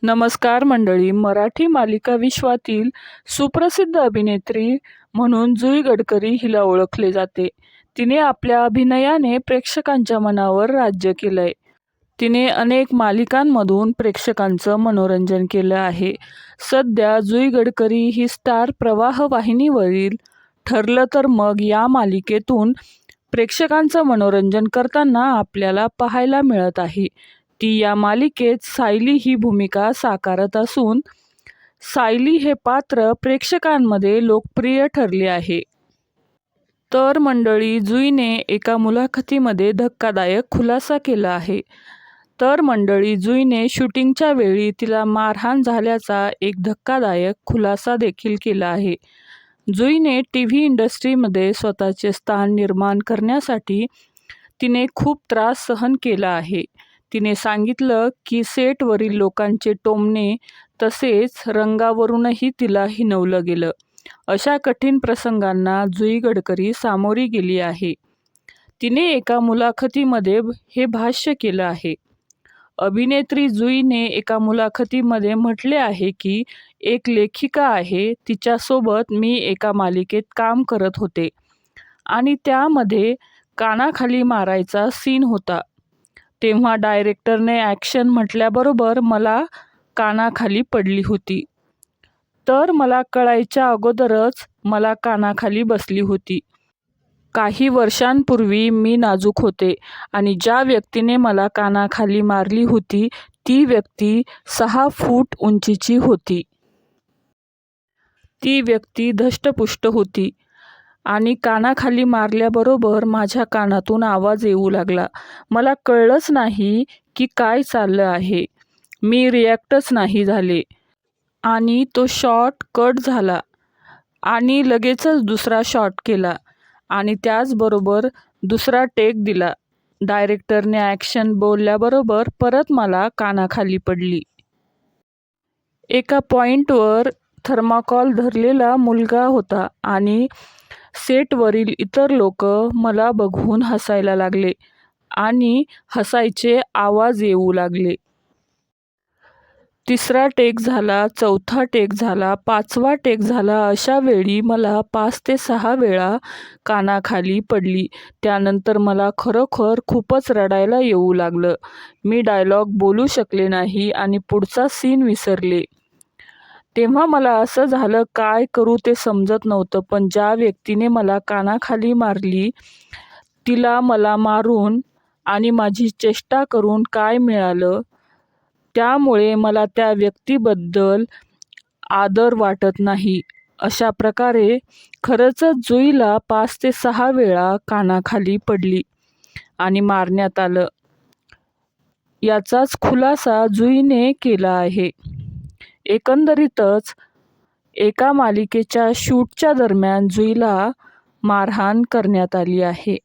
नमस्कार मंडळी. मराठी मालिका विश्वातील सुप्रसिद्ध अभिनेत्री म्हणून जुई गडकरी हिला ओळखले जाते. तिने आपल्या अभिनयाने प्रेक्षकांच्या मनावर राज्य केलंय. तिने अनेक मालिकांमधून प्रेक्षकांचं मनोरंजन केलं आहे. सध्या जुई गडकरी ही स्टार प्रवाह वाहिनीवरील ठरलं तर मग या मालिकेतून प्रेक्षकांचं मनोरंजन करताना आपल्याला पाहायला मिळत आहे. ती या मालिकेत सायली ही भूमिका साकारत असून सायली हे पात्र प्रेक्षकांमध्ये लोकप्रिय ठरले आहे. तर मंडळी, जुईने एका मुलाखतीमध्ये धक्कादायक खुलासा केला आहे. जुईने शूटिंगच्या वेळी तिला मारहाण झाल्याचा एक धक्कादायक खुलासा देखील केला आहे. जुईने टीव्ही इंडस्ट्रीमध्ये स्वतःचे स्थान निर्माण करण्यासाठी तिने खूप त्रास सहन केला आहे. तिने सांगितलं की सेटवरील लोकांचे टोमणे तसेच रंगावरूनही तिला हिणवलं गेलं. अशा कठीण प्रसंगांना जुई गडकरी सामोरी गेली आहे. तिने एका मुलाखतीमध्ये हे भाष्य केलं आहे. अभिनेत्री जुईने एका मुलाखतीमध्ये म्हटले आहे की एक लेखिका आहे, तिच्यासोबत मी एका मालिकेत काम करत होते आणि त्यामध्ये कानाखाली मारायचा सीन होता. तेव्हा डायरेक्टरने ॲक्शन म्हटल्याबरोबर मला कानाखाली पडली होती. तर मला कळायच्या अगोदरच मला कानाखाली बसली होती. काही वर्षांपूर्वी मी नाजूक होते आणि ज्या व्यक्तीने मला कानाखाली मारली होती ती व्यक्ती 6 फूट उंचीची होती. ती व्यक्ती धष्टपुष्ट होती आणि कानाखाली मारल्याबरोबर माझ्या कानातून आवाज येऊ लागला. मला कळलंच नाही की काय चाललं आहे. मी रिॲक्टच नाही झाले आणि तो शॉट कट झाला आणि लगेचच दुसरा शॉट केला आणि त्याचबरोबर दुसरा टेक दिला. डायरेक्टरने ॲक्शन बोलल्याबरोबर परत मला कानाखाली पडली. एका पॉइंटवर थर्माकॉल धरलेला मुलगा होता आणि सेटवरील इतर लोक मला बघून हसायला लागले आणि हसायचे आवाज येऊ लागले. तिसरा टेक झाला, चौथा टेक झाला, 5वा टेक झाला. अशा वेळी मला 5 ते 6 वेळा कानाखाली पडली. त्यानंतर मला खरोखर खूपच रडायला येऊ लागलं. मी डायलॉग बोलू शकले नाही आणि पुढचा सीन विसरले. तेव्हा मला असं झालं, काय करू ते समजत नव्हतं. पण ज्या व्यक्तीने मला कानाखाली मारली तिला मला मारून आणि माझी चेष्टा करून काय मिळालं? त्यामुळे मला त्या व्यक्तीबद्दल आदर वाटत नाही. अशा प्रकारे खरंच जुईला 5 ते 6 वेळा कानाखाली पडली आणि मारण्यात आलं. याचाच खुलासा जुईने केला आहे. एकंदरीतच एका मालिकेच्या शूटच्या दरम्यान जुईला मारहाण करण्यात आली आहे.